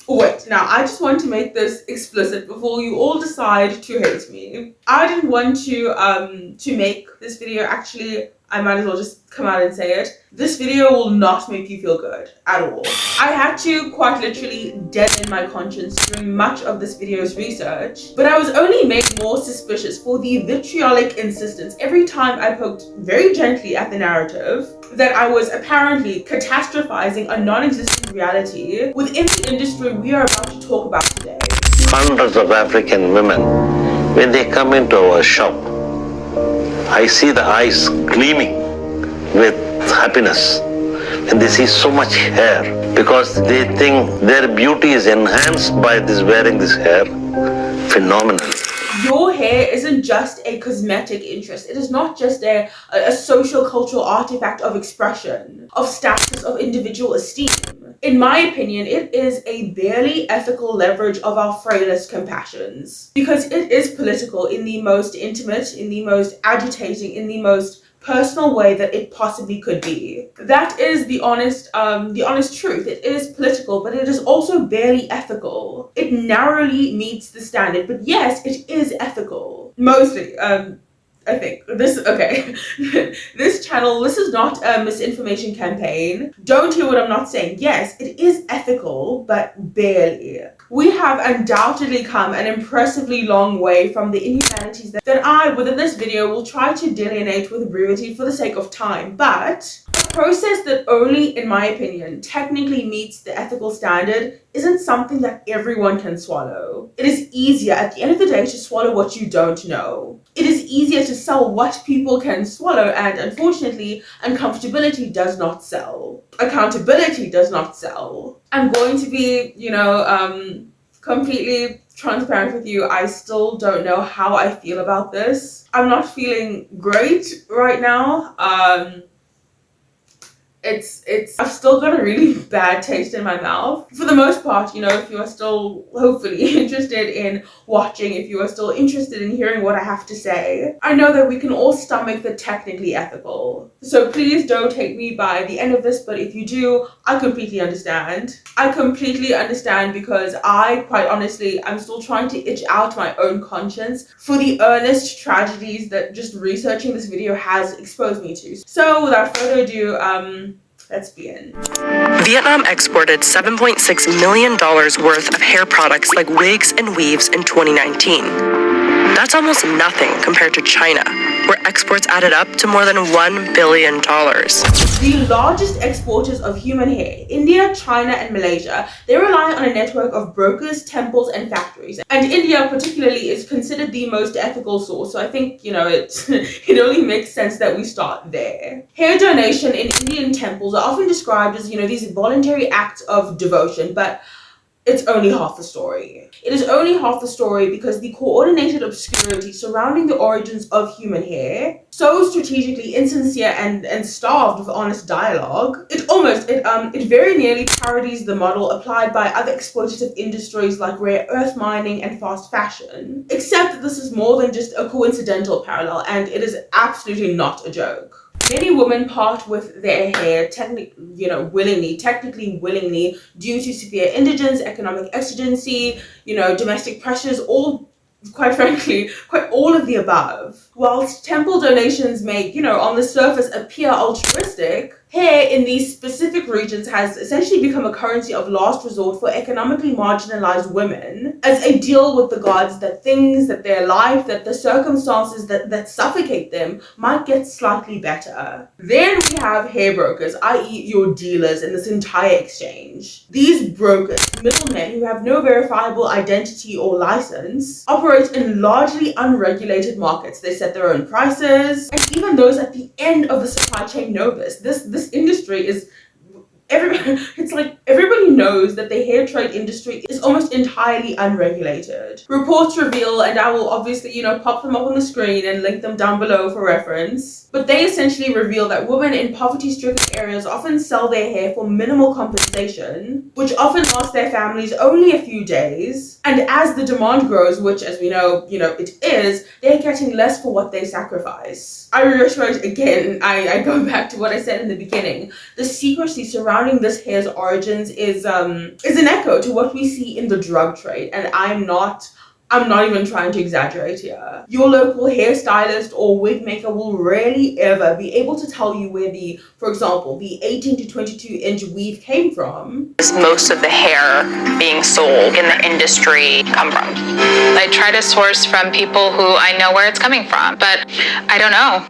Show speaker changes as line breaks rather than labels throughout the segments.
Wait, now I just want to make this explicit before you all decide to hate me. I didn't want to make this video. Actually, I might as well just come out and say it. This video will not make you feel good at all. I had to quite literally deaden my conscience during much of this video's research, but I was only made more suspicious for the vitriolic insistence every time I poked very gently at the narrative that I was apparently catastrophizing a non-existent reality within the industry we are about to talk about today.
Hundreds of African women, when they come into our shop, I see the eyes gleaming with happiness and they see so much hair because they think their beauty is enhanced by this wearing this hair. Phenomenal.
Your hair isn't just a cosmetic interest. It is not just a social cultural artifact of expression, of status, of individual esteem. In my opinion, it is a barely ethical leverage of our frailest compassions, because it is political in the most intimate, in the most agitating, in the most personal way that it possibly could be. That is the honest truth. It is political, but it is also barely ethical. It narrowly meets the standard, but yes, it is ethical. Mostly, I think. This channel, this is not a misinformation campaign. Don't hear what I'm not saying. Yes, it is ethical, but barely. We have undoubtedly come an impressively long way from the inhumanities that I, within this video, will try to delineate with brevity for the sake of time, but a process that only, in my opinion, technically meets the ethical standard isn't something that everyone can swallow. It is easier at the end of the day to swallow what you don't know. It is easier to sell what people can swallow, and unfortunately, uncomfortability does not sell. Accountability does not sell. I'm going to be, completely transparent with you. I still don't know how I feel about this. I'm not feeling great right now. I've still got a really bad taste in my mouth. For the most part, if you are still hopefully interested in watching, if you are still interested in hearing what I have to say, I know that we can all stomach the technically ethical. So please don't hate me by the end of this, but if you do, I completely understand. I completely understand because quite honestly, I'm still trying to itch out my own conscience for the earnest tragedies that just researching this video has exposed me to. So without further ado, let's begin.
Vietnam exported $7.6 million worth of hair products like wigs and weaves in 2019. That's almost nothing compared to China, where exports added up to more than $1 billion.
The largest exporters of human hair, India, China, and Malaysia, they rely on a network of brokers, temples, and factories. And India particularly is considered the most ethical source, so I think, it only makes sense that we start there. Hair donation in Indian temples are often described as, these voluntary acts of devotion, but it's only half the story. It is only half the story because the coordinated obscurity surrounding the origins of human hair, so strategically insincere and starved of honest dialogue, it very nearly parodies the model applied by other exploitative industries like rare earth mining and fast fashion. Except that this is more than just a coincidental parallel, and it is absolutely not a joke. Many women part with their hair technically willingly, due to severe indigence, economic exigency, domestic pressures, quite frankly, all of the above. Whilst temple donations may, on the surface appear altruistic, hair in these specific regions has essentially become a currency of last resort for economically marginalized women, as a deal with the gods that things, that their life, that the circumstances that suffocate them might get slightly better. Then we have hair brokers, i.e. your dealers in this entire exchange. These brokers, middlemen who have no verifiable identity or license, operate in largely unregulated markets. They set their own prices, and even those at the end of the supply chain know this. This industry is it's like everybody knows that the hair trade industry is almost entirely unregulated. Reports reveal, and I will obviously, pop them up on the screen and link them down below for reference, but they essentially reveal that women in poverty-stricken areas often sell their hair for minimal compensation, which often lasts their families only a few days, and as the demand grows, which as we know, it is, they're getting less for what they sacrifice. I reiterate again, I go back to what I said in the beginning, the secrecy surrounding surrounding this hair's origins is an echo to what we see in the drug trade, and I'm not even trying to exaggerate here. Your local hairstylist or wig maker will rarely ever be able to tell you where for example, the 18 to 22 inch weave came from.
Most of the hair being sold in the industry come from. I try to source from people who I know where it's coming from, but I don't know.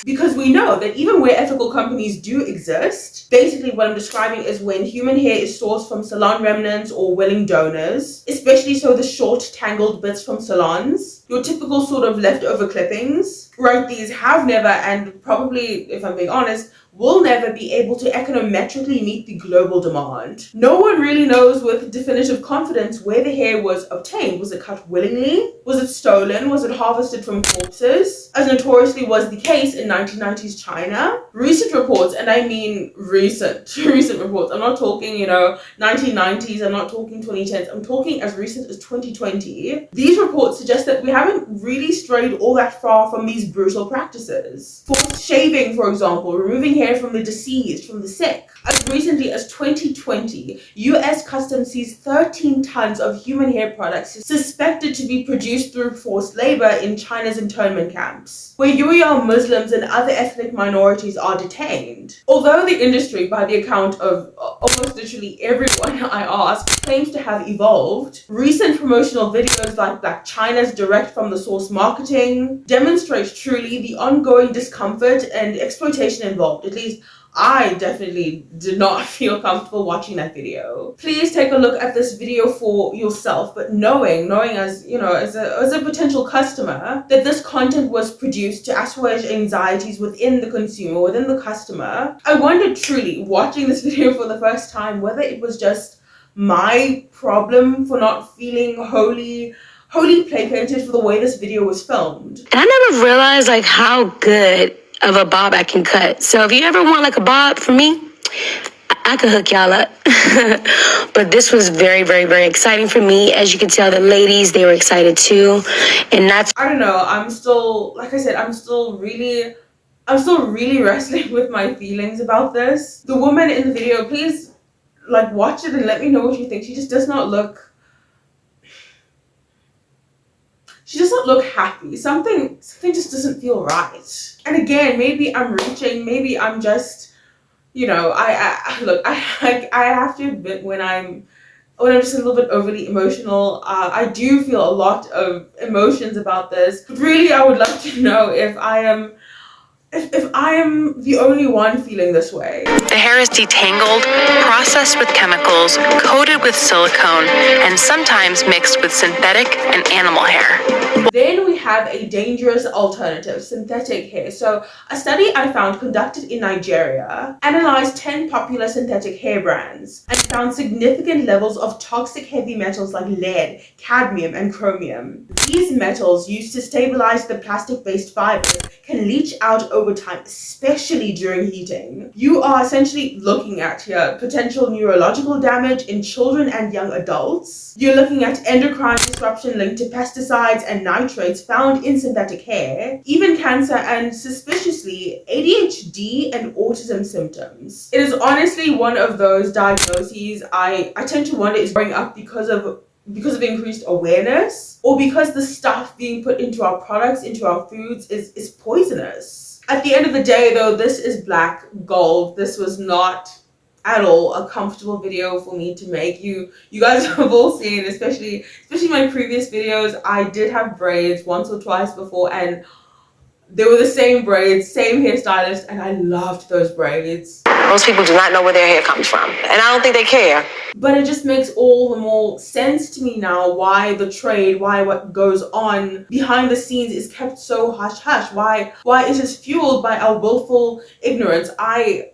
Because we know that even where ethical companies do exist, basically what I'm describing is when human hair is sourced from salon remnants or willing donors, especially so the short tangled bits from salons, your typical sort of leftover clippings, right? These have never, and probably, if I'm being honest, will never be able to econometrically meet the global demand. No one really knows with definitive confidence where the hair was obtained. Was it cut willingly? Was it stolen? Was it harvested from corpses? As notoriously was the case in 1990s China. Recent reports, and I mean recent reports. I'm not talking, 1990s, I'm not talking 2010s, I'm talking as recent as 2020. These reports suggest that we haven't really strayed all that far from these brutal practices. Forced shaving, for example, removing hair from the deceased, from the sick. As recently as 2020, US Customs seized 13 tons of human hair products suspected to be produced through forced labor in China's internment camps, where Uyghur Muslims and other ethnic minorities are detained. Although the industry, by the account of almost literally everyone I asked, claims to have evolved, recent promotional videos like Blac Chyna's direct from the source marketing demonstrate truly the ongoing discomfort and exploitation involved. At least I definitely did not feel comfortable watching that video. Please take a look at this video for yourself, but knowing as as a potential customer, that this content was produced to assuage anxieties within the consumer, within the customer. I wondered truly, watching this video for the first time, whether it was just my problem for not feeling wholly placated for the way this video was filmed.
And I never realized how good of a bob I can cut. So if you ever want a bob from me, I could hook y'all up. But this was very, very, very exciting for me. As you can tell, the ladies, they were excited too. And that's,
I don't know, I'm still, like I said, I'm still really wrestling with my feelings about this. The woman in the video, please watch it and let me know what you think. She does not look happy. Something just doesn't feel right. And again, maybe I'm reaching, maybe I'm just, I have to admit when I'm just a little bit overly emotional, I do feel a lot of emotions about this. But really, I would love to know if I am the only one feeling this way.
The hair is detangled, processed with chemicals, coated with silicone, and sometimes mixed with synthetic and animal hair.
Then we have a dangerous alternative, synthetic hair. So a study I found conducted in Nigeria analyzed 10 popular synthetic hair brands and found significant levels of toxic heavy metals like lead, cadmium, and chromium. These metals, used to stabilize the plastic-based fibers, can leach out over time, especially during heating. You are essentially looking at here potential neurological damage in children and young adults. You're looking at endocrine disruption linked to pesticides and nitrates found in synthetic hair, even cancer, and suspiciously ADHD and autism symptoms. It is honestly one of those diagnoses I tend to wonder is growing up because of increased awareness, or because the stuff being put into our products, into our foods is poisonous. At the end of the day though, this is black gold. This was not at all a comfortable video for me to make. You guys have all seen, especially my previous videos, I did have braids once or twice before, and they were the same braids, same hairstylist, and I loved those braids.
Most people do not know where their hair comes from, and I don't think they care.
But it just makes all the more sense to me now why the trade, why what goes on behind the scenes is kept so hush-hush, why it is fueled by our willful ignorance. I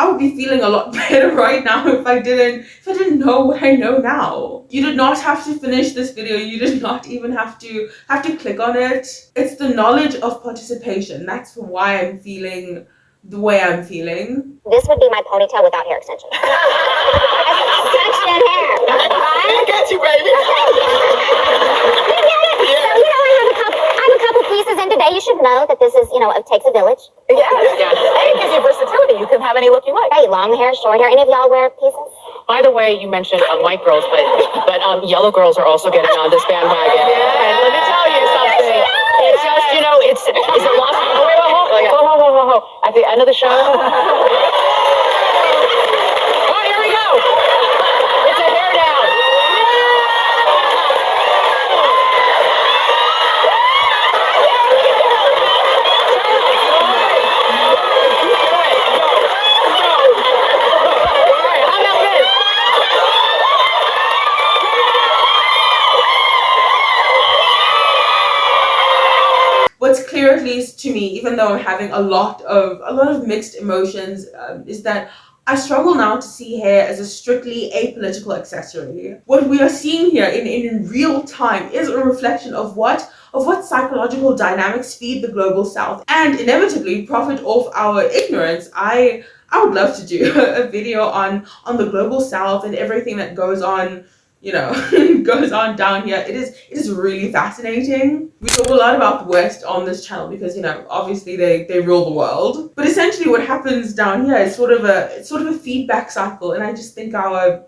would be feeling a lot better right now if I didn't know what I know now. You did not have to finish this video. You did not even have to click on it. It's the knowledge of participation. That's why I'm feeling the way I'm feeling.
This would be my ponytail without hair extension. Extension hair, right?
I got you, baby.
You get it? Yeah. So, I have a couple pieces in today. You should know that this is, it takes a village.
Yeah. And it gives you versatility.
You can have any look you like.
Hey, long hair, short hair. Any of y'all wear pieces?
By the way, you mentioned white girls, but yellow girls are also getting on this bandwagon. And let me tell you something. It's just, it's a loss. Oh, wait, ho. At the end of the show. Oh, here we go. It's a hair down.
What's clear, at least to me, even though I'm having a lot of mixed emotions, is that I struggle now to see hair as a strictly apolitical accessory. What we are seeing here in real time is a reflection of what psychological dynamics feed the global south and inevitably profit off our ignorance. I would love to do a video on the global south and everything that goes on, goes on down here. It is really fascinating. We talk a lot about the West on this channel because, obviously they rule the world. But essentially what happens down here is sort of a feedback cycle, and I just think our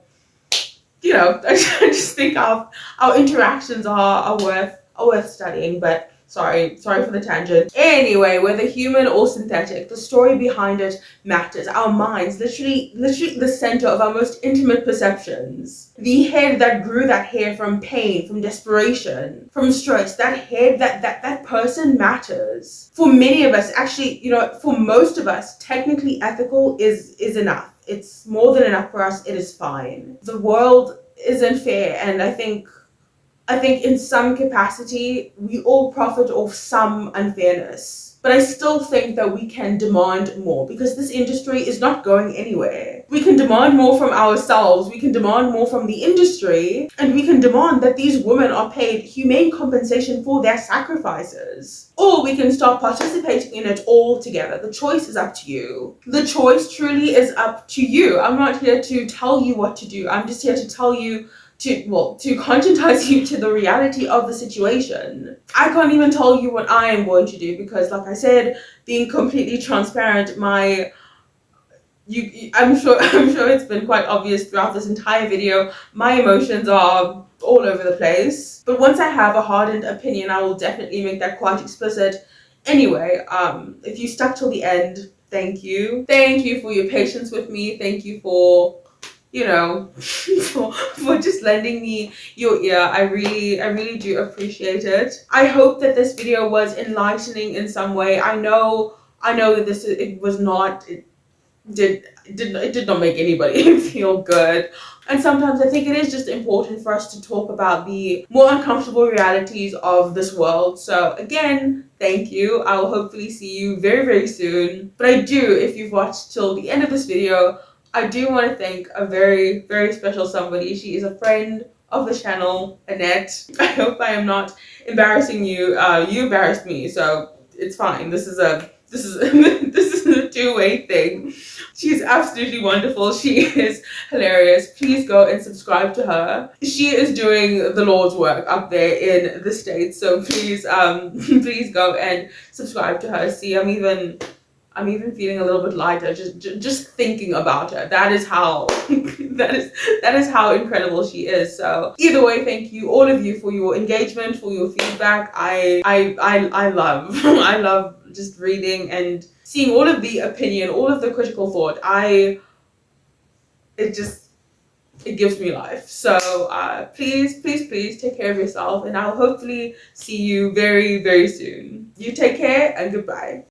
interactions are worth studying. But sorry for the tangent. Anyway, whether human or synthetic, the story behind it matters. Our minds, literally the center of our most intimate perceptions. The head that grew that hair from pain, from desperation, from stress, that head, that person matters. For many of us, actually, for most of us, technically ethical is enough. It's more than enough for us. It is fine. The world isn't fair, and I think in some capacity, we all profit off some unfairness. But I still think that we can demand more because this industry is not going anywhere. We can demand more from ourselves, we can demand more from the industry, and we can demand that these women are paid humane compensation for their sacrifices. Or we can start participating in it all together. The choice is up to you. The choice truly is up to you. I'm not here to tell you what to do. I'm just here to tell you to conscientize you to the reality of the situation. I can't even tell you what I am going to do because, like I said, being completely transparent, I'm sure it's been quite obvious throughout this entire video, my emotions are all over the place. But once I have a hardened opinion, I will definitely make that quite explicit. Anyway, if you stuck till the end, thank you. Thank you for your patience with me. Thank you for for just lending me your ear. I really do appreciate it. I hope that this video was enlightening in some way. I know that it did not make anybody feel good. And sometimes I think it is just important for us to talk about the more uncomfortable realities of this world. So again, thank you. I will hopefully see you very, very soon. But I do, if you've watched till the end of this video, I do want to thank a very, very special somebody. She is a friend of the channel, Annette. I hope I am not embarrassing you. You embarrassed me, so it's fine. This is a two-way thing. She's absolutely wonderful. She is hilarious. Please go and subscribe to her. She is doing the Lord's work up there in the States, so please please go and subscribe to her. See, I'm even feeling a little bit lighter just thinking about her. That is how that is how incredible she is. So either way, thank you all of you for your engagement, for your feedback. I love I love just reading and seeing all of the opinion, all of the critical thought. It gives me life. So please take care of yourself, and I'll hopefully see you very, very soon. You take care and goodbye.